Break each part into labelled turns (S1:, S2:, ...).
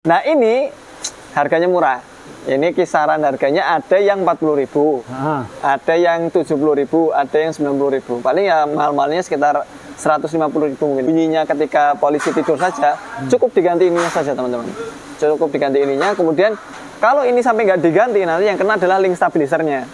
S1: Nah ini harganya murah. Ini kisaran harganya ada yang 40.000, ada yang 70.000, ada yang 90.000. Paling ya mahal-mahalnya sekitar 150.000 mungkin. Bunyinya ketika polisi tidur saja, cukup diganti ininya saja teman-teman. Cukup diganti ininya, kemudian kalau ini sampai nggak diganti, nanti yang kena adalah link stabilisernya.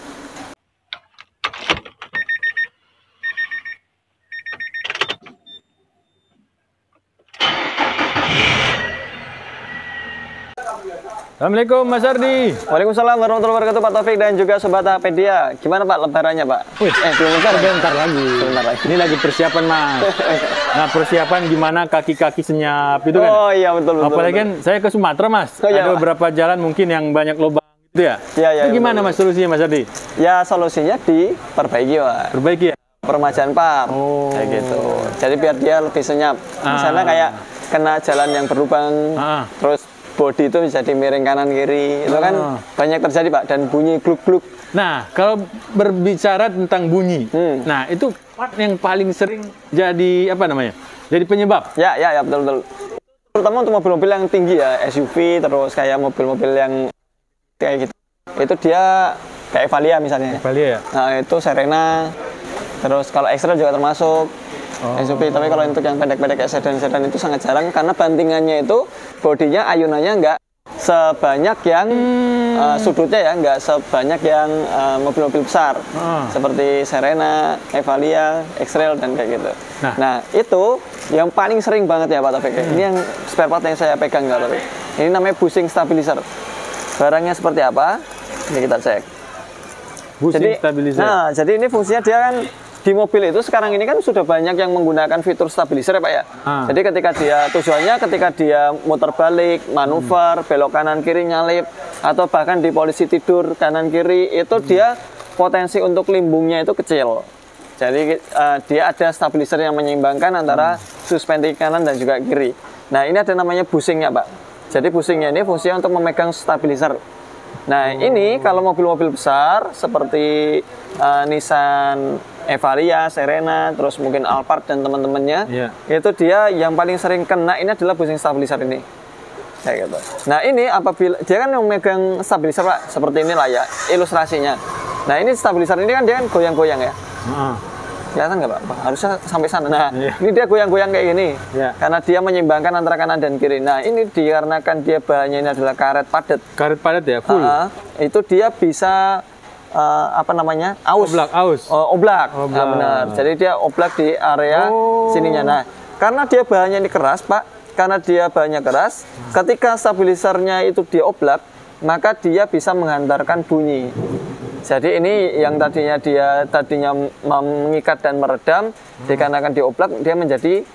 S2: Assalamualaikum Mas Ardi.
S1: Waalaikumsalam warahmatullahi wabarakatuh Pak Taufik dan juga Sobat Apedia. Gimana Pak lebarannya Pak?
S2: Wih,
S1: belum lebar.
S2: Bentar lagi. Sebentar lagi. Ini lagi persiapan Mas. Nah persiapan gimana kaki-kaki senyap itu kan?
S1: Oh iya betul.
S2: Apalagi kan saya ke Sumatera Mas.
S1: Oh, iya,
S2: ada beberapa jalan mungkin yang banyak lubang gitu ya.
S1: Iya.
S2: Itu gimana Mas solusinya Mas Ardi?
S1: Ya solusinya diperbaiki Pak.
S2: Perbaiki ya.
S1: Permajaan par.
S2: Oh.
S1: Kayak gitu. Jadi biar dia lebih senyap. Misalnya kayak kena jalan yang berlubang, terus bodi itu jadi miring kanan kiri, itu kan banyak terjadi Pak, dan bunyi gluk-gluk.
S2: Nah, kalau berbicara tentang bunyi, nah itu part yang paling sering jadi apa namanya? Jadi penyebab.
S1: Ya betul. Terutama untuk mobil-mobil yang tinggi ya, SUV, terus kayak mobil-mobil yang kayak gitu. Itu dia kayak Evalia misalnya.
S2: Evalia ya.
S1: Nah, itu Serena. Terus kalau X-Trail juga termasuk. SUV, tapi kalau untuk yang pendek-pendek kayak sedan itu sangat jarang karena bantingannya itu bodinya ayunannya nggak sebanyak yang sudutnya ya, nggak sebanyak yang mobil-mobil besar seperti Serena, Evalia, X-Trail dan kayak gitu. Nah itu yang paling sering banget ya Pak Taufik. Ini yang spare part yang saya pegang Pak Taufik. Ini namanya bushing stabilizer. Barangnya seperti apa? Ini kita cek.
S2: Bushing stabilizer.
S1: Nah jadi ini fungsinya dia kan di mobil itu sekarang ini kan sudah banyak yang menggunakan fitur stabilizer ya Pak ya. Jadi ketika dia tujuannya ketika dia muter balik, manuver, belok kanan kiri nyalip, atau bahkan di polisi tidur kanan kiri itu dia potensi untuk limbungnya itu kecil. Jadi dia ada stabilizer yang menyeimbangkan antara suspensi kanan dan juga kiri. Nah ini ada namanya bushingnya Pak. Jadi bushingnya ini fungsinya untuk memegang stabilizer. Nah ini kalau mobil-mobil besar seperti Nissan Evalia, Serena, terus mungkin Alphard dan teman-temannya, itu dia yang paling sering kena ini adalah bushing stabilizer ini. Kayak gitu. Nah ini apabila dia kan yang memegang stabilizer Pak, seperti inilah ya ilustrasinya. Nah ini stabilizer ini kan dia kan goyang-goyang ya. Kelihatan nggak Pak? Harusnya sampai sana. Nah ini dia goyang-goyang kayak gini, karena dia menyeimbangkan antara kanan dan kiri. Nah ini dikarenakan dia bahannya ini adalah karet padat. Karet padat ya, full. Itu dia bisa apa namanya, aus. Oblak. Nah, benar. Jadi dia oblak di area sininya. Nah, karena dia bahannya ini keras, Pak. Karena dia bahannya keras, ketika stabilisernya itu dioblak, maka dia bisa menghantarkan bunyi. Jadi ini yang tadinya mengikat dan meredam, dikarenakan dioblak, dia menjadi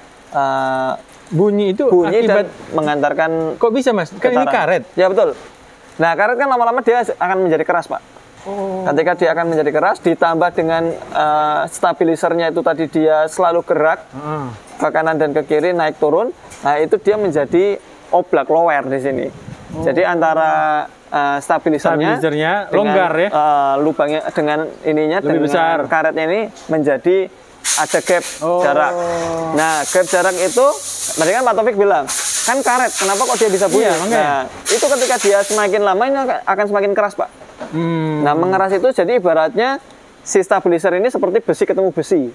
S2: bunyi
S1: dan menghantarkan.
S2: Kok bisa Mas? Kan ini karet.
S1: Ya betul. Nah karet kan lama-lama dia akan menjadi keras Pak. Ketika dia akan menjadi keras, ditambah dengan stabilisernya itu tadi dia selalu gerak ke kanan dan ke kiri, naik turun. Nah itu dia menjadi oblak lower di sini. Jadi antara stabilisernya dengan,
S2: longgar ya,
S1: lubangnya dengan ininya lebih besar, karetnya ini menjadi ada gap jarak. Nah gap jarak itu, tadi kan Pak Taufik bilang kan karet, kenapa kok dia bisa bunyi? Nah itu ketika dia semakin lama ini akan semakin keras Pak. Nah mengeras itu jadi ibaratnya si stabilizer ini seperti besi ketemu besi,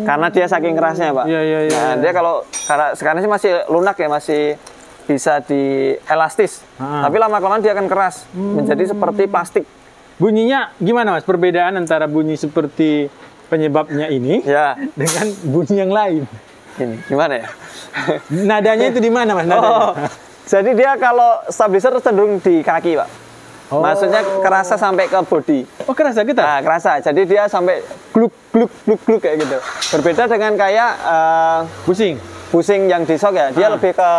S1: karena dia saking kerasnya Pak. Nah dia kalau sekarang sih masih lunak ya, masih bisa dielastis, tapi lama-kelamaan dia akan keras menjadi seperti plastik.
S2: Bunyinya gimana Mas? Perbedaan antara bunyi seperti penyebabnya ini dengan bunyi yang lain.
S1: Ini gimana ya?
S2: Nadanya itu di mana Mas?
S1: Jadi dia kalau stabilizer cenderung di kaki Pak. Maksudnya kerasa sampai ke bodi.
S2: Oh kerasa kita?
S1: Nah kerasa. Jadi dia sampai gluk kayak gitu. Berbeda dengan kayak bushing yang di shock ya. Dia lebih ke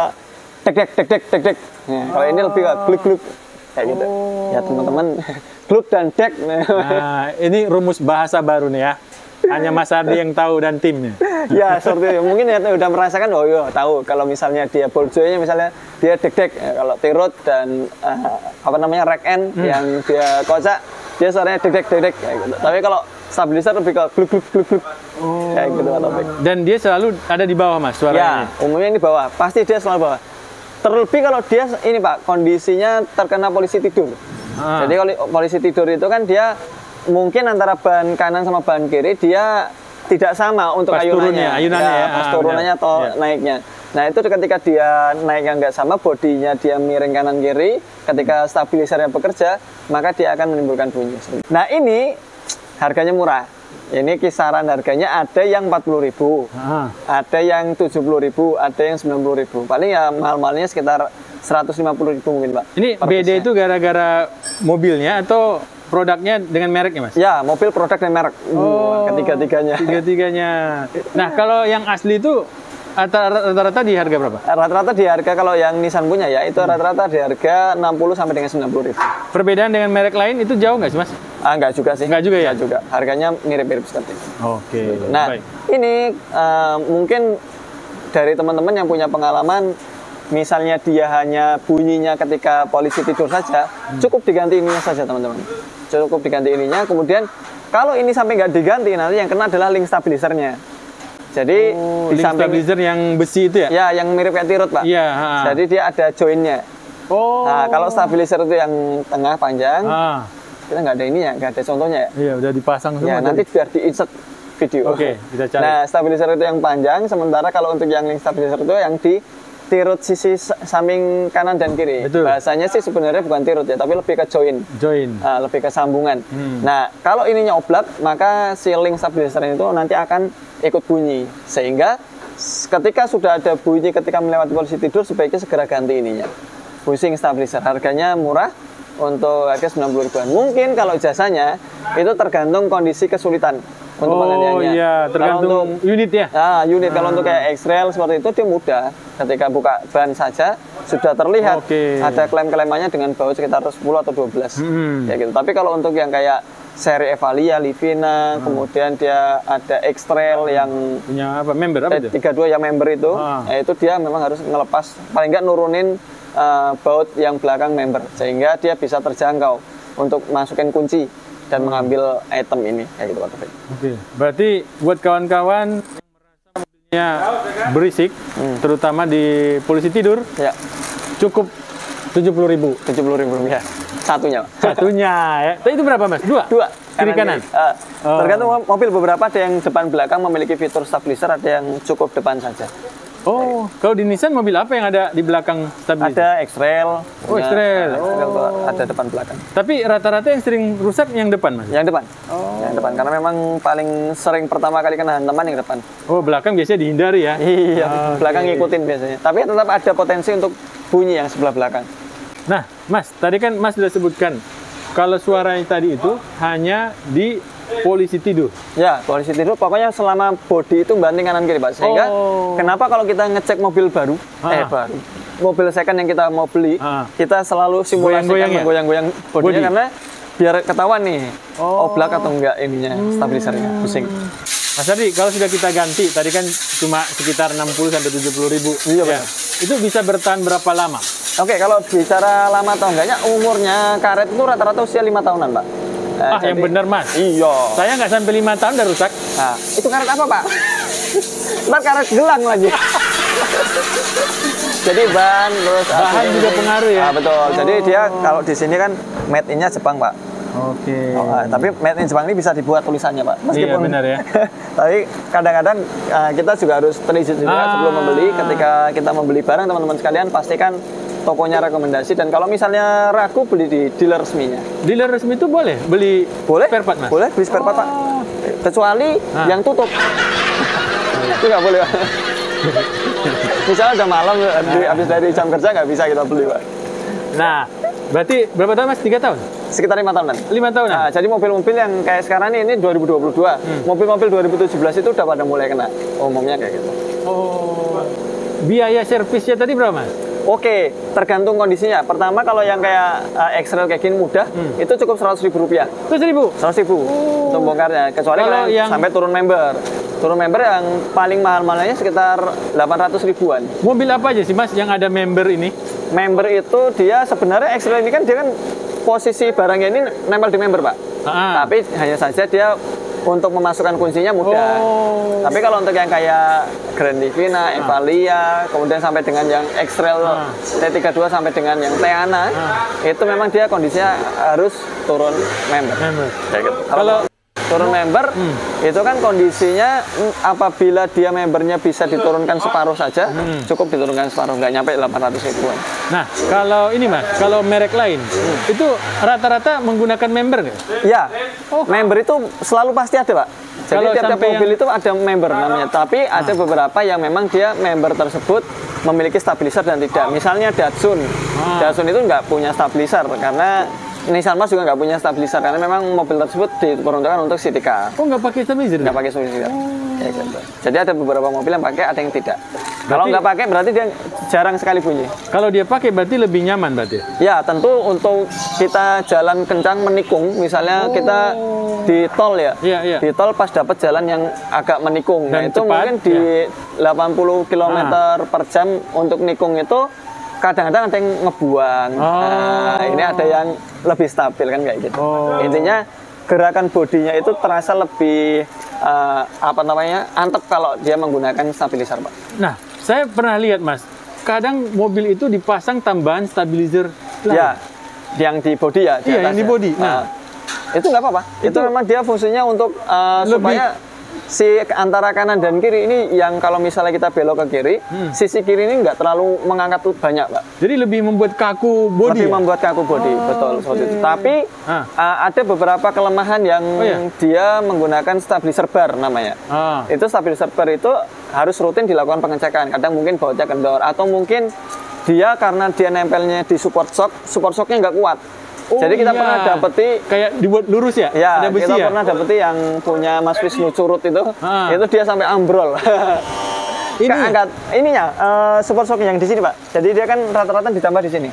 S1: dek. Kalau ini lebih ke gluk kayak gitu. Ya teman-teman, gluk dan dek.
S2: Nah ini rumus bahasa baru nih ya. Hanya Mas Ardi yang tahu dan timnya.
S1: Ya seperti itu. Mungkin ya udah merasakan, tahu kalau misalnya dia boljonya misalnya dia dek. Kalau tirut dan rack end yang dia kocak, dia suaranya dek kayak gitu. Tapi kalau stabilizer lebih ke gluk kayak gitu.
S2: Dan dia selalu ada di bawah Mas suaranya?
S1: Ya umumnya di bawah, pasti dia selalu bawah. Terlebih kalau dia ini Pak, kondisinya terkena polisi tidur. Jadi kalau polisi tidur itu kan dia mungkin antara ban kanan sama ban kiri dia tidak sama untuk
S2: pas
S1: ayunannya
S2: ya,
S1: pas turunannya atau naiknya. Nah itu ketika dia naiknya nggak sama, bodinya dia miring kanan kiri, ketika stabilisernya bekerja, maka dia akan menimbulkan bunyi. Nah ini harganya murah. Ini kisaran harganya ada yang 40.000, ada yang 70.000, ada yang 90.000. Paling ya mahal-mahalnya sekitar 150.000 mungkin Pak.
S2: Ini beda itu gara-gara mobilnya atau produknya dengan mereknya Mas?
S1: Ya, mobil produk dan merek. Ketiga-tiganya.
S2: Tiga-tiganya. Nah, kalau yang asli itu rata-rata di harga berapa?
S1: Rata-rata di harga kalau yang Nissan punya ya, itu rata-rata di harga 60 sampai dengan 90.000.
S2: Perbedaan dengan merek lain itu jauh nggak sih Mas?
S1: Enggak juga sih.
S2: Enggak juga ya?
S1: Enggak juga. Harganya mirip-mirip seperti itu.
S2: Oke.
S1: Nah,
S2: baik.
S1: ini mungkin dari teman-teman yang punya pengalaman, misalnya dia hanya bunyinya ketika polisi tidur saja, cukup diganti ininya saja teman-teman. Cukup diganti ininya, kemudian kalau ini sampai nggak diganti, nanti yang kena adalah link stabilisernya. Jadi di
S2: link
S1: samping
S2: stabilizer yang besi itu ya?
S1: Ya, yang mirip kayak tirut Pak.
S2: Iya.
S1: Jadi dia ada joinnya. Nah, kalau stabilizer itu yang tengah panjang, kita nggak ada ininya, nggak ada contohnya ya.
S2: Iya, udah dipasang semua.
S1: Ya, nanti biar di-insert video.
S2: Oke, kita cari.
S1: Nah, stabilizer itu yang panjang, sementara kalau untuk yang link stabilizer itu yang di tirut sisi samping kanan dan kiri.
S2: Betul.
S1: Bahasanya sih sebenarnya bukan tirut ya, tapi lebih ke join. Lebih ke sambungan. Nah, kalau ininya oblak, maka si link stabilizer itu nanti akan ikut bunyi. Sehingga ketika sudah ada bunyi ketika melewati polisi tidur, sebaiknya segera ganti ininya. Busing stabilizer. Harganya murah, untuk harga 90 ribuan. Mungkin kalau jasanya itu tergantung kondisi kesulitan untuk pengerjaannya.
S2: Iya, tergantung untuk unit ya.
S1: Nah, unit kalau untuk kayak X-Trail seperti itu dia mudah. Ketika buka ban saja sudah terlihat ada klem-klemannya dengan baut sekitar 10 atau 12. Ya gitu. Tapi kalau untuk yang kayak seri Evalia, Livina, kemudian dia ada X-Trail yang
S2: punya apa? Member apa itu?
S1: 32 yang member itu, itu dia memang harus ngelepas paling nggak nurunin baut yang belakang member sehingga dia bisa terjangkau untuk masukin kunci dan mengambil item ini kayak gitu Pak Taufik.
S2: Oke, berarti buat kawan-kawan yang merasa mobilnya berisik, terutama di polisi tidur,
S1: ya
S2: cukup 70.000.
S1: 70.000 ya. Satunya.
S2: Satunya ya. Tapi itu berapa Mas? Dua. Kiri kanan.
S1: Tergantung mobil, beberapa ada yang depan belakang memiliki fitur stabilizer, ada yang cukup depan saja.
S2: Oh, kalau di Nissan mobil apa yang ada di belakang stabilizer?
S1: Ada X-Trail.
S2: Oh, X-Trail.
S1: Ada depan belakang.
S2: Tapi rata-rata yang sering rusak yang depan, Mas?
S1: Yang depan. Yang depan, karena memang paling sering pertama kali kena hantaman yang depan.
S2: Oh, belakang biasanya dihindari ya?
S1: Iya, belakang ngikutin biasanya. Tapi tetap ada potensi untuk bunyi yang sebelah belakang.
S2: Nah, Mas, tadi kan Mas sudah sebutkan kalau suaranya tadi itu hanya di polisi tidur.
S1: Ya, polisi tidur pokoknya selama bodi itu banting kanan kiri, Pak. Sehingga kenapa kalau kita ngecek mobil baru, mobil second yang kita mau beli, kita selalu simulasikan menggoyang-goyang bodinya karena biar ketahuan nih oblak atau enggak ininya stabilisernya, pusing.
S2: Mas Ardi, kalau sudah kita ganti, tadi kan cuma sekitar 60 sampai 70.000.
S1: Iya,
S2: ya. Itu bisa bertahan berapa lama?
S1: Oke, kalau bicara lama atau enggaknya, umurnya karet itu rata-rata usia 5 tahunan, Pak.
S2: Jadi, yang benar, Mas.
S1: Iya.
S2: Saya nggak sampai 5 tahun udah rusak.
S1: Nah, itu karet apa, Pak? Ntar karet gelang lagi. Jadi ban, terus
S2: bahan juga pengaruh ya?
S1: Betul. Jadi dia kalau di sini kan made in-nya Jepang, Pak.
S2: Oke.
S1: Tapi made in Jepang ini bisa dibuat tulisannya, Pak.
S2: Meskipun, iya, benar ya.
S1: Tapi kadang-kadang kita juga harus teliti juga sebelum membeli. Ketika kita membeli barang, teman-teman sekalian pastikan tokonya rekomendasi, dan kalau misalnya ragu beli di dealer resminya.
S2: Dealer resmi itu boleh beli spare part, Mas?
S1: Boleh beli spare part, Pak. Kecuali yang tutup. Itu nggak boleh, Pak. Misalnya udah malam, habis dari jam kerja nggak bisa kita beli, Pak.
S2: Nah, berarti berapa tahun, Mas? 3 tahun?
S1: Sekitar 5 tahunan.
S2: 5 tahun.
S1: Nah, jadi mobil-mobil yang kayak sekarang ini 2022. Mobil-mobil 2017 itu udah pada mulai kena. Umumnya kayak gitu.
S2: Biaya servisnya tadi berapa, Mas?
S1: Oke, tergantung kondisinya. Pertama kalau yang kayak X-Trail kayak gini mudah, itu cukup Rp100.000. 100.000 untuk bongkarnya. Kecuali kalau yang sampai turun member. Turun member yang paling mahal-mahalnya sekitar 800 ribuan.
S2: Mobil apa aja sih, Mas, yang ada member ini?
S1: Member itu dia sebenarnya X-Trail ini kan dia kan posisi barangnya ini nempel di member, Pak. Tapi hanya saja dia untuk memasukkan kuncinya mudah. Tapi kalau untuk yang kayak Grand Livina, Evalia, kemudian sampai dengan yang X-Trail T32 sampai dengan yang Teana, itu memang dia kondisinya harus turun member. Kayak gitu. Kalau turun member itu kan kondisinya apabila dia membernya bisa diturunkan separuh saja, cukup diturunkan separuh, nggak nyampe 800 ribuan.
S2: Nah, kalau ini Mas, kalau merek lain itu rata-rata menggunakan member nggak?
S1: Ya, member itu selalu pasti ada, Pak. Jadi tiap-tiap mobil itu ada member namanya, tapi ada beberapa yang memang dia member tersebut memiliki stabilizer dan tidak. Misalnya Datsun, Datsun itu nggak punya stabilizer karena Nissan Mars juga nggak punya stabilizer karena memang mobil tersebut diperuntukkan untuk city car.
S2: Oh, nggak pakai stabilizer?
S1: Nggak pakai stabilizer. Kayak gitu. Jadi ada beberapa mobil yang pakai, ada yang tidak. Kalau nggak pakai berarti dia jarang sekali bunyi.
S2: Kalau dia pakai berarti lebih nyaman berarti?
S1: Ya, tentu untuk kita jalan kencang menikung, misalnya kita di tol ya, di tol pas dapat jalan yang agak menikung. Nah, itu cepat, mungkin di 80 km per jam untuk nikung itu kadang-kadang ada yang ngebuang. Ini ada yang lebih stabil kan kayak gitu. Intinya gerakan bodinya itu terasa lebih antep kalau dia menggunakan stabilizer, Pak.
S2: Nah, saya pernah lihat Mas, kadang mobil itu dipasang tambahan stabilizer.
S1: Ya, yang di bodi ya.
S2: Iya, yang di bodi.
S1: Nah, itu nggak apa-apa. Itu memang dia fungsinya untuk supaya si antara kanan dan kiri ini yang kalau misalnya kita belok ke kiri, sisi kiri ini nggak terlalu mengangkat banyak, Pak.
S2: Jadi lebih membuat kaku bodi.
S1: Lebih membuat kaku bodi, betul seperti itu. Tapi ada beberapa kelemahan yang dia menggunakan stabilizer bar namanya. Itu stabilizer bar itu harus rutin dilakukan pengecekan. Kadang mungkin bautnya kendor atau mungkin dia karena dia nempelnya di support shocknya nggak kuat. Jadi kita pernah dapeti
S2: kayak dibuat lurus ya?
S1: Ya,
S2: ada besi
S1: kita pernah dapeti yang punya Mas Wisnu Curut itu dia sampai ambrol. Ini angkat ininya support shock yang di sini, Pak. Jadi dia kan rata-rata ditambah di sini.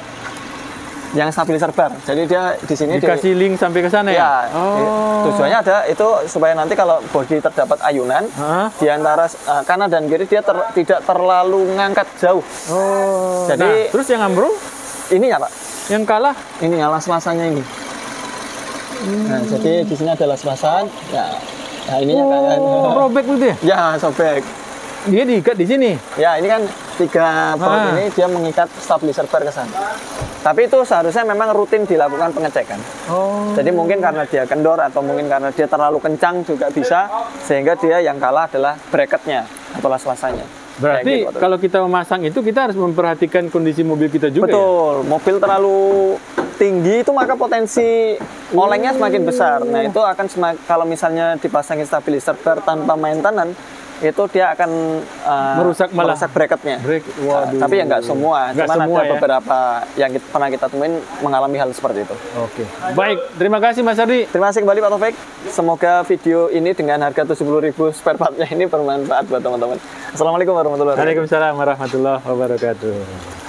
S1: Yang stabilizer bar. Jadi dia di sini
S2: dikasih link sampai ke sana ya?
S1: Tujuannya ada itu supaya nanti kalau bodi terdapat ayunan di antara kanan dan kiri dia tidak terlalu ngangkat jauh.
S2: Jadi terus yang ambrol
S1: ininya, Pak.
S2: Yang kalah
S1: ini las-lasannya ini. Nah, jadi di sini ada las-lasan. Ya, nah ininya kan
S2: robek gitu ya?
S1: Ya, sobek.
S2: Dia diikat di sini.
S1: Ya, ini kan 3 baut ini dia mengikat stabilizer bar ke sana. Tapi itu seharusnya memang rutin dilakukan pengecekan. Jadi mungkin karena dia kendor atau mungkin karena dia terlalu kencang juga bisa, sehingga dia yang kalah adalah bracketnya atau las-lasannya.
S2: Berarti gitu, kalau kita memasang itu kita harus memperhatikan kondisi mobil kita juga.
S1: Betul, mobil terlalu tinggi itu maka potensi olengnya semakin besar. Nah, itu akan kalau misalnya dipasangin stabilizer bar tanpa maintenance, itu dia akan merusak bracketnya. Tapi ya nggak semua, cuman ada beberapa yang pernah kita temuin mengalami hal seperti itu.
S2: Oke, baik. Terima kasih Mas Ardi.
S1: Terima kasih kembali Pak Taufik. Semoga video ini dengan harga 70.000 spare partnya ini bermanfaat buat teman-teman. Assalamualaikum warahmatullahi wabarakatuh.
S2: Waalaikumsalam warahmatullahi wabarakatuh.